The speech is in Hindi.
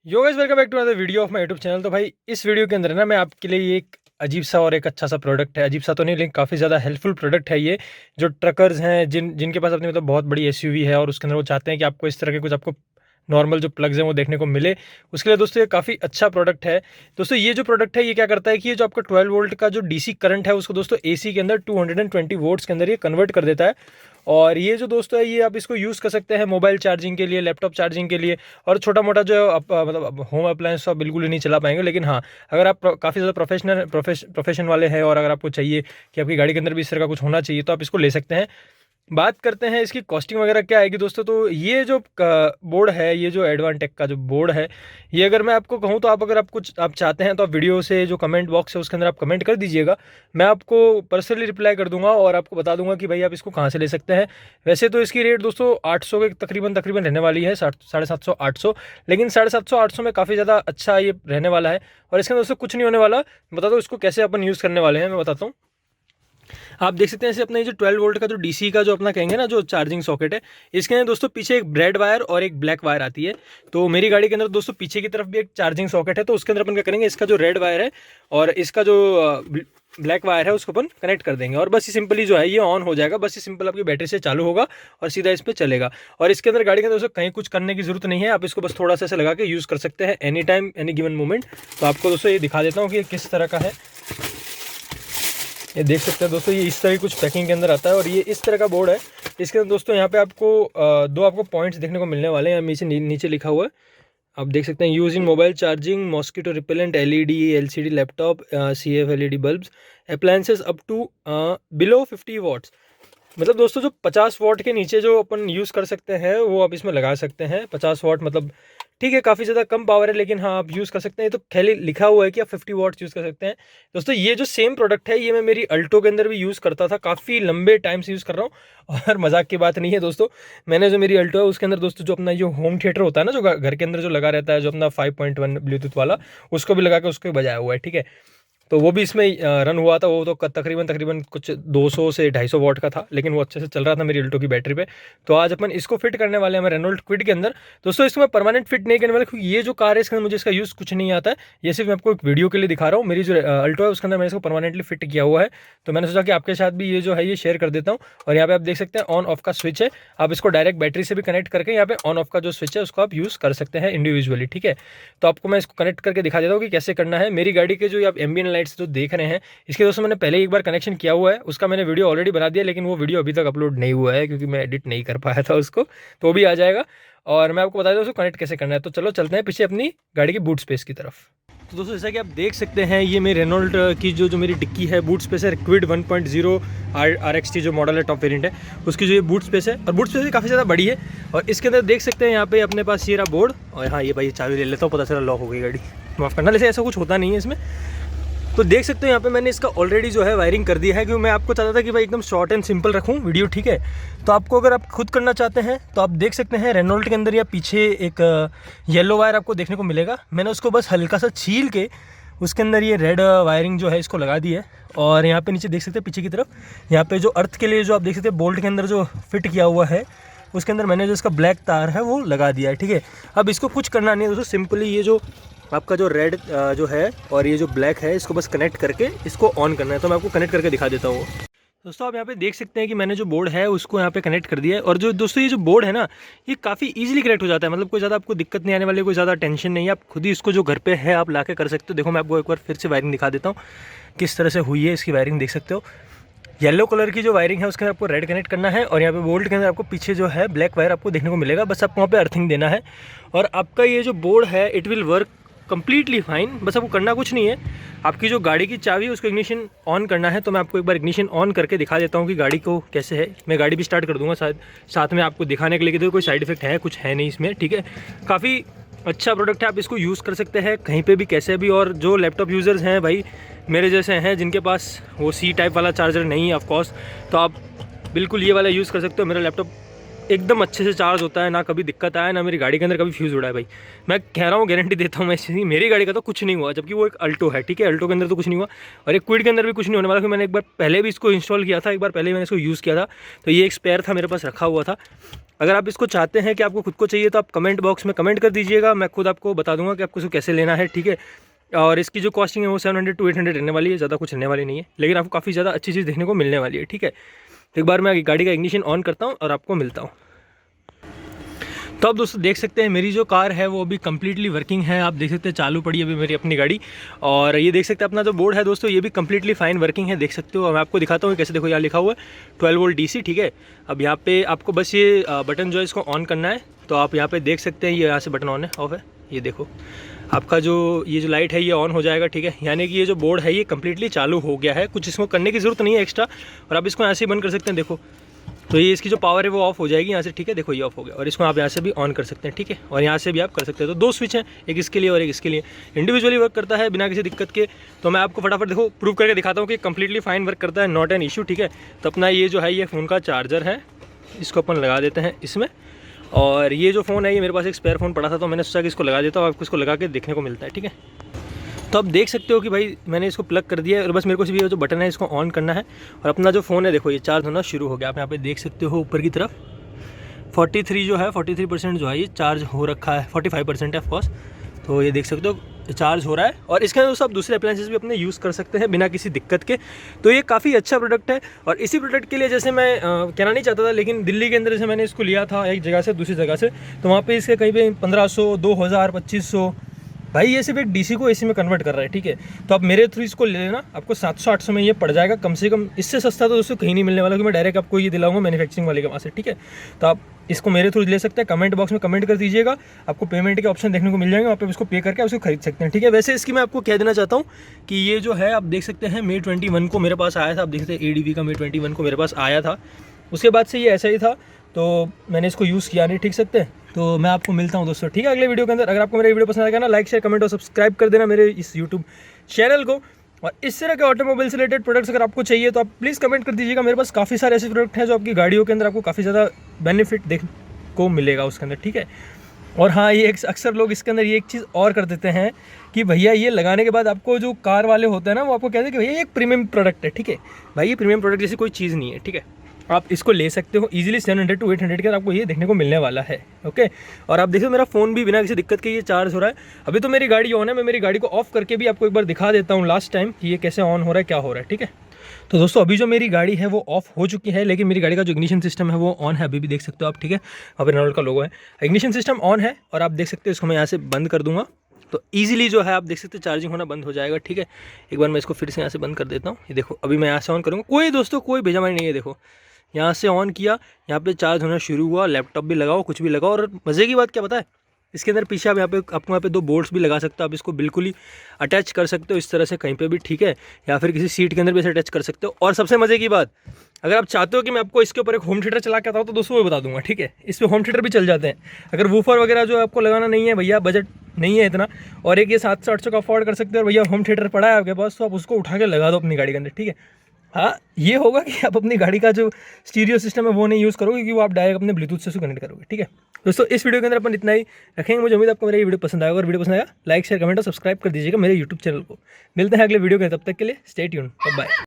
Yo guys welcome back to another video of my YouTube channel. तो भाई इस वीडियो के अंदर ना मैं आपके लिए ये एक अजीब सा और एक अच्छा सा प्रोडक्ट है। अजीब सा तो नहीं लेकिन काफ़ी ज़्यादा हेल्पफुल प्रोडक्ट है ये। जो ट्रकर्स हैं जिनके पास अपनी मतलब बहुत बड़ी एसयूवी है और उसके अंदर वो चाहते हैं कि आपको इस तरह के कुछ आपको नॉर्मल जो प्लग्स हैं वो देखने को मिले, उसके लिए दोस्तों ये काफ़ी अच्छा प्रोडक्ट है। दोस्तों ये जो प्रोडक्ट है ये क्या करता है कि ये जो आपका 12 वोल्ट का जो डीसी करंट है उसको दोस्तों एसी के अंदर 220 वोल्ट्स के अंदर ये कन्वर्ट कर देता है। और ये जो दोस्तों है ये आप इसको यूज़ कर सकते हैं मोबाइल चार्जिंग के लिए, लैपटॉप चार्जिंग के लिए और छोटा मोटा जो आप मतलब होम अप्लायंस तो आप बिल्कुल ही नहीं चला पाएंगे। लेकिन हाँ, अगर आप काफ़ी ज़्यादा प्रोफेशन वाले हैं और अगर आपको चाहिए कि आपकी गाड़ी के अंदर भी इस तरह का कुछ होना चाहिए तो आप इसको ले सकते हैं। बात करते हैं इसकी कॉस्टिंग वगैरह क्या आएगी दोस्तों। तो ये जो बोर्ड है, ये जो एडवांटेक का जो बोर्ड है, ये अगर मैं आपको कहूँ तो अगर आप कुछ आप चाहते हैं तो आप वीडियो से जो कमेंट बॉक्स है उसके अंदर आप कमेंट कर दीजिएगा। मैं आपको पर्सनली रिप्लाई कर दूंगा और आपको बता दूंगा कि भाई आप इसको कहाँ से ले सकते हैं। वैसे तो इसकी रेट दोस्तों 800 के तकरीबन तकरीबन रहने वाली है, 750 800। लेकिन 750 800 में काफ़ी ज़्यादा अच्छा ये रहने वाला है। और इसके अंदर दोस्तों कुछ नहीं होने वाला। बता दो इसको कैसे अपन यूज़ करने वाले हैं, मैं बताता हूँ। आप देख सकते हैं ऐसे अपना ये जो 12 वोल्ट का जो डीसी का जो अपना कहेंगे ना जो चार्जिंग सॉकेट है, इसके अंदर दोस्तों पीछे एक रेड वायर और एक ब्लैक वायर आती है। तो मेरी गाड़ी के अंदर दोस्तों पीछे की तरफ भी एक चार्जिंग सॉकेट है। तो उसके अंदर अपन क्या करेंगे, इसका जो रेड वायर है और इसका जो ब्लैक वायर है उसको अपन कनेक्ट कर देंगे और बस ये सिंपली जो है ये ऑन हो जाएगा। बस ये सिंपल आपकी बैटरी से चालू होगा और सीधा इस पर चलेगा। और इसके अंदर गाड़ी के अंदर दोस्तों कहीं कुछ करने की जरूरत नहीं है, आप इसको बस थोड़ा सा ऐसे लगा के यूज़ कर सकते हैं any time any given moment. तो आपको दोस्तों ये दिखा देता हूँ कि किस तरह का है। ये देख सकते हैं दोस्तों, ये इस तरह की कुछ पैकिंग के अंदर आता है और ये इस तरह का बोर्ड है। इसके अंदर दोस्तों यहाँ पे आपको दो आपको पॉइंट्स देखने को मिलने वाले हैं। नीचे लिखा हुआ है, आप देख सकते हैं use in mobile charging, mosquito repellent, LED LCD laptop, CF LED bulbs, appliances up to below 50 watts. मतलब दोस्तों जो 50 वॉट के नीचे जो अपन यूज़ कर सकते हैं वो आप इसमें लगा सकते हैं। 50 वॉट मतलब ठीक है, काफ़ी ज़्यादा कम पावर है, लेकिन हाँ आप यूज़ कर सकते हैं। तो खाली लिखा हुआ है कि आप 50 वॉट्स यूज़ कर सकते हैं। दोस्तों ये जो सेम प्रोडक्ट है ये मैं मेरी अल्टो के अंदर भी यूज़ करता था, काफ़ी लंबे टाइम से यूज़ कर रहा हूँ। और मजाक की बात नहीं है दोस्तों, मैंने जो मेरी अल्टो है उसके अंदर दोस्तों जो अपना जो होम थिएटर होता है ना, जो घर के अंदर जो लगा रहता है, जो अपना 5.1 ब्लूटूथ वाला, उसको भी लगा के उसको भी बजाया हुआ है। ठीक है, तो वो भी इसमें रन हुआ था। वो तो तकरीबन कुछ 200 से 250 वॉट का था, लेकिन वो अच्छे से चल रहा था मेरी अल्टो की बैटरी पे। तो आज अपन इसको फिट करने वाले हैं रेनॉल्ट क्विड के अंदर। दोस्तों इसको मैं परमानेंट फिट नहीं करने वाला क्योंकि ये जो कार है इसके अंदर मुझे इसका यूज़ कुछ नहीं आता है। ये सिर्फ मैं आपको एक वीडियो के लिए दिखा रहा हूँ। मेरी जो अल्टो है उसके अंदर मैंने इसको परमानेंटली फिट किया हुआ है। तो मैंने सोचा कि आपके साथ भी ये जो है ये शेयर कर देता हूँ। और यहाँ पे आप देख सकते हैं ऑन ऑफ का स्विच है, आप इसको डायरेक्ट बैटरी से भी कनेक्ट करके यहाँ पे ऑन ऑफ का जो स्विच है उसको आप यूज़ कर सकते हैं इंडिविजुअली। ठीक है, तो आपको मैं इसको कनेक्ट करके दिखा देता हूँ कि कैसे करना है। मेरी गाड़ी के जो आप एम्बियन लाइट्स जो देख रहे हैं, इसके दोस्तों मैंने पहले एक बार कनेक्शन किया हुआ है, उसका मैंने वीडियो ऑलरेडी बना दिया, लेकिन वो वीडियो अभी तक अपलोड नहीं हुआ है क्योंकि मैं एडिट नहीं कर पाया था उसको। तो भी आ जाएगा और मैं आपको बता देता हूँ उसको कनेक्ट कैसे करना है। तो चलो चलते हैं पीछे अपनी गाड़ी की बूट स्पेस की तरफ। तो दोस्तों जैसा कि आप देख सकते हैं ये मेरी रेनॉल्ट की जो मेरी डिक्की है, बूट स्पेस है क्विड 1.0 RXT जो मॉडल है, टॉप वेरिएंट है, उसकी जो ये बूट स्पेस है। और बूट स्पेस काफ़ी ज़्यादा बड़ी है। और इसके अंदर देख सकते हैं यहाँ पे अपने पास ये रहा बोर्ड। और हाँ, ये भाई चाबी ले लेता हूँ, पता चला लॉक हो गई गाड़ी, माफ़ करना। जैसे ऐसा कुछ होता नहीं है इसमें। तो देख सकते हो यहाँ पे मैंने इसका ऑलरेडी जो है वायरिंग कर दिया है, क्योंकि मैं आपको चाहता था कि भाई एकदम शॉर्ट एंड सिंपल रखूँ वीडियो। ठीक है, तो आपको अगर आप खुद करना चाहते हैं तो आप देख सकते हैं रेनॉल्ट के अंदर या पीछे एक येलो वायर आपको देखने को मिलेगा। मैंने उसको बस हल्का सा छील के उसके अंदर ये रेड वायरिंग जो है इसको लगा दी है। और यहाँ पे नीचे देख सकते हैं पीछे की तरफ, यहाँ पे जो अर्थ के लिए जो आप देख सकते हैं बोल्ट के अंदर जो फिट किया हुआ है, उसके अंदर मैंने जो इसका ब्लैक तार है वो लगा दिया है। ठीक है, अब इसको कुछ करना नहीं है दोस्तों, सिंपली ये जो आपका जो रेड जो है और ये जो ब्लैक है इसको बस कनेक्ट करके इसको ऑन करना है। तो मैं आपको कनेक्ट करके दिखा देता हूँ। दोस्तों आप यहाँ पे देख सकते हैं कि मैंने जो बोर्ड है उसको यहाँ पे कनेक्ट कर दिया है। और जो दोस्तों ये जो बोर्ड है ना, ये काफ़ी इजीली कनेक्ट हो जाता है, मतलब कोई ज़्यादा आपको दिक्कत नहीं आने वाली, कोई ज़्यादा टेंशन नहीं है। आप खुद ही इसको जो घर पे है आप ला के कर सकते हो। देखो मैं आपको एक बार फिर से वायरिंग दिखा देता हूँ किस तरह से हुई है इसकी वायरिंग, देख सकते हो। येलो कलर की जो वायरिंग है उसके अंदर आपको रेड कनेक्ट करना है और यहाँ पे बोल्ट के अंदर आपको पीछे जो है ब्लैक वायर आपको देखने को मिलेगा, बस आपको वहाँ पे अर्थिंग देना है। और आपका ये जो बोर्ड है it will work completely fine. बस आपको करना कुछ नहीं है, आपकी जो गाड़ी की चाबी है उसको इग्निशन ऑन करना है। तो मैं आपको एक बार इग्निशन ऑन करके दिखा देता हूँ कि गाड़ी को कैसे है। मैं गाड़ी भी स्टार्ट कर दूँगा साथ में आपको दिखाने के लिए कि देखो कोई साइड इफेक्ट है कुछ है नहीं इसमें। ठीक है, काफ़ी अच्छा प्रोडक्ट है, आप इसको यूज़ कर सकते हैं कहीं पे भी कैसे भी। और जो लैपटॉप यूज़र्स हैं भाई मेरे जैसे हैं जिनके पास वो C टाइप वाला चार्जर नहीं है ऑफकोर्स, तो आप बिल्कुल ये वाला यूज़ कर सकते हो। मेरा लैपटॉप एकदम अच्छे से चार्ज होता है, ना कभी दिक्कत आया, ना मेरी गाड़ी के अंदर कभी फ्यूज़ उड़ा है भाई। मैं कह रहा हूँ, गारंटी देता हूँ मैं इसकी, मेरी गाड़ी का तो कुछ नहीं हुआ, जबकि वो एक अल्टो है, ठीक है, अल्टो के अंदर तो कुछ नहीं हुआ, और एक क्विड के अंदर भी कुछ नहीं होने वाला, क्योंकि मैंने एक बार पहले भी इसको इंस्टॉल किया था, एक बार पहले मैंने इसको यूज़ किया था, तो ये एक स्पेयर था मेरे पास रखा हुआ था। अगर आप इसको चाहते हैं कि आपको खुद को चाहिए तो आप कमेंट बॉक्स में कमेंट कर दीजिएगा, मैं खुद आपको बता दूंगा कि आपको इसको कैसे लेना है, ठीक है। और इसकी जो कॉस्टिंग है वो 700 to 800 रहने वाली है, ज़्यादा कुछ रहने वाली नहीं है, लेकिन आपको काफ़ी ज़्यादा अच्छी चीज़ देखने को मिलने वाली है, ठीक है। तो एक बार मैं गाड़ी का इग्निशन ऑन करता हूँ और आपको मिलता हूँ। तो आप दोस्तों देख सकते हैं मेरी जो कार है वो अभी कम्प्लीटली वर्किंग है, आप देख सकते हैं चालू पड़ी है अभी मेरी अपनी गाड़ी। और ये देख सकते हैं अपना जो बोर्ड है दोस्तों, ये भी कम्प्लीटली फाइन वर्किंग है, देख सकते हो। मैं आपको दिखाता हूँ कैसे, देखो यहाँ लिखा हुआ है 12 वोल्ट DC, ठीक है। अब यहाँ पे आपको बस ये बटन जो है इसको ऑन करना है, तो आप यहाँ पे देख सकते हैं ये यहाँ से बटन ऑन है, ऑफ है, ये देखो आपका जो ये जो लाइट है ये ऑन हो जाएगा, ठीक है। यानी कि ये जो बोर्ड है ये कम्प्लीटली चालू हो गया है, कुछ इसको करने की ज़रूरत नहीं है एक्स्ट्रा। और आप इसको यहाँ से बंद कर सकते हैं, देखो तो ये इसकी जो पावर है वो ऑफ हो जाएगी यहाँ से, ठीक है। देखो ये ऑफ हो गया, और इसको आप यहाँ से भी ऑन कर सकते हैं, ठीक है। और यहाँ से भी आप कर सकते हैं, तो दो स्विच हैं, एक इसके लिए और एक इसके लिए, इंडिविजुअली वर्क करता है बिना किसी दिक्कत के। तो मैं आपको फटाफट देखो प्रूव करके दिखाता हूँ कि कम्प्लीटली फाइन वर्क करता है, नॉट एन इशू, ठीक है। तो अपना ये जो है ये फ़ोन का चार्जर है, इसको अपन लगा देते हैं इसमें। और ये जो फ़ोन है ये मेरे पास एक स्पेयर फ़ोन पड़ा था, तो मैंने सोचा कि इसको लगा देता हूँ, आपको इसको लगा के देखने को मिलता है, ठीक है। तो आप देख सकते हो कि भाई मैंने इसको प्लग कर दिया है, और बस मेरे को सिर्फ ये जो बटन है इसको ऑन करना है, और अपना जो फ़ोन है देखो ये चार्ज होना शुरू हो गया। आप यहाँ पे देख सकते हो ऊपर की तरफ 43 जो है 43% जो है ये चार्ज हो रखा है, 45% है ऑफकोर्स। तो ये देख सकते हो चार्ज हो रहा है, और इसके अंदर आप दूसरे अप्लायंसेस भी अपने यूज़ कर सकते हैं बिना किसी दिक्कत के। तो ये काफ़ी अच्छा प्रोडक्ट है, और इसी प्रोडक्ट के लिए जैसे मैं कहना नहीं चाहता था, लेकिन दिल्ली के अंदर जैसे मैंने इसको लिया था एक जगह से दूसरी जगह से, तो वहाँ पे इसके कहीं पे 1500, 2000, 2500, भाई ये सिर्फ एक DC को AC में कन्वर्ट कर रहा है, ठीक है। तो आप मेरे थ्रू इसको ले लेना, आपको 700-800 में ये पड़ जाएगा कम से कम। इससे सस्ता तो दोस्तों कहीं नहीं मिलने वाला, कि मैं डायरेक्ट आपको ये दिलाऊंगा मैन्युफैक्चरिंग वाले के वहाँ से, ठीक है। तो आप इसको मेरे थ्रू ले सकते हैं, कमेंट बॉक्स में कमेंट कर दीजिएगा, आपको पेमेंट के ऑप्शन देखने को मिल जाएंगे, वहाँ पे उसको पे करके आप उसको खरीद सकते हैं, ठीक है। वैसे इसकी मैं आपको कह देना चाहता हूँ कि ये जो है आप देख सकते हैं May 21 को मेरे पास आया था, आप देख सकते हैं ADV का May 21 को मेरे पास आया था। उसके बाद से ये ऐसा ही था, तो मैंने इसको यूज़ किया नहीं, ठीक सकते। तो मैं आपको मिलता हूं दोस्तों, ठीक है, अगले वीडियो के अंदर। अगर आपको मेरा वीडियो पसंद आएगा ना, लाइक शेयर कमेंट और सब्सक्राइब कर देना मेरे इस यूट्यूब चैनल को। और इस तरह के ऑटोमोबाइल से रिलेटेड प्रोडक्ट्स अगर आपको चाहिए तो आप प्लीज़ कमेंट कर दीजिएगा। मेरे पास काफ़ी सारे ऐसे प्रोडक्ट हैं जो आपकी गाड़ियों के अंदर आपको काफ़ी ज़्यादा बेनिफिट देखने को मिलेगा उसके अंदर, ठीक है। और हाँ, ये अक्सर लोग इसके अंदर ये एक चीज़ और कर देते हैं कि भैया ये लगाने के बाद आपको जो कार वाले होते हैं ना, वो आपको कहते हैं कि भैया ये एक प्रीमियम प्रोडक्ट है, ठीक है। भाई ये प्रीमियम प्रोडक्ट जैसी कोई चीज़ नहीं है, ठीक है। आप इसको ले सकते हो इजीली 700 to 800 के आपको ये देखने को मिलने वाला है, ओके। और आप देखो मेरा फ़ोन भी बिना किसी दिक्कत के ये चार्ज हो रहा है। अभी तो मेरी गाड़ी ऑन है, मैं मेरी गाड़ी को ऑफ करके भी आपको एक बार दिखा देता हूँ लास्ट टाइम कि ये कैसे ऑन हो रहा है, क्या हो रहा है, ठीक है। तो दोस्तों अभी जो मेरी गाड़ी है वो ऑफ हो चुकी है, लेकिन मेरी गाड़ी का जो इग्निशन सिस्टम है वो ऑन है, अभी भी देख सकते हो आप, ठीक है। वहाँ पर रेनॉल्ट का लोगो है, इग्निशन सिस्टम ऑन है, और आप देख सकते हो इसको मैं यहाँ से बंद कर दूँगा, तो ईजिली जो है आप देख सकते हो चार्जिंग होना बंद हो जाएगा, ठीक है। एक बार मैं इसको फिर से यहाँ से बंद कर देता हूँ, ये देखो अभी मैं यहाँ से ऑन करूँगा, कोई दोस्तों कोई भेजामानी नहीं है, देखो यहाँ से ऑन किया, यहाँ पे चार्ज होना शुरू हुआ, लैपटॉप भी लगाओ, कुछ भी लगाओ। और मज़े की बात क्या पता है, इसके अंदर पीछे आप आपको यहाँ पे 2 बोल्ट्स भी लगा सकते हो, आप इसको बिल्कुल ही अटैच कर सकते हो इस तरह से कहीं पे भी, ठीक है, या फिर किसी सीट के अंदर भी इसे अटैच कर सकते हो। और सबसे मज़े की बात, अगर आप चाहते हो कि मैं आपको इसके ऊपर एक होम थिएटर चला के आता हूँ तो दोस्तों वो बता दूंगा, ठीक है। इस पर होम थिएटर भी चल जाते हैं, अगर वूफर वगैरह जो आपको लगाना नहीं है भैया, बजट नहीं है इतना, और एक ये 700-800 का अफोर्ड कर सकते हो, और भैया होम थिएटर पड़ा है आपके पास, तो आप उसको उठा के लगा दो अपनी गाड़ी के अंदर, ठीक है। हाँ, ये होगा कि आप अपनी गाड़ी का जो स्टीरियो सिस्टम है वो नहीं यूज़ करोगे, क्योंकि वो आप डायरेक्ट अपने ब्लूटूथ से कनेक्ट करोगे, ठीक है। दोस्तों इस वीडियो के अंदर अपन इतना ही रखेंगे, मुझे उम्मीद आपको मेरा ये वीडियो पसंद आएगा, और वीडियो पसंद आएगा लाइक शेयर कमेंट और सब्सक्राइब कर दीजिएगा मेरे यूट्यूब चैनल को। मिलते हैं अगले वीडियो के, तब तक के लिए स्टे ट्यून्ड, बाय।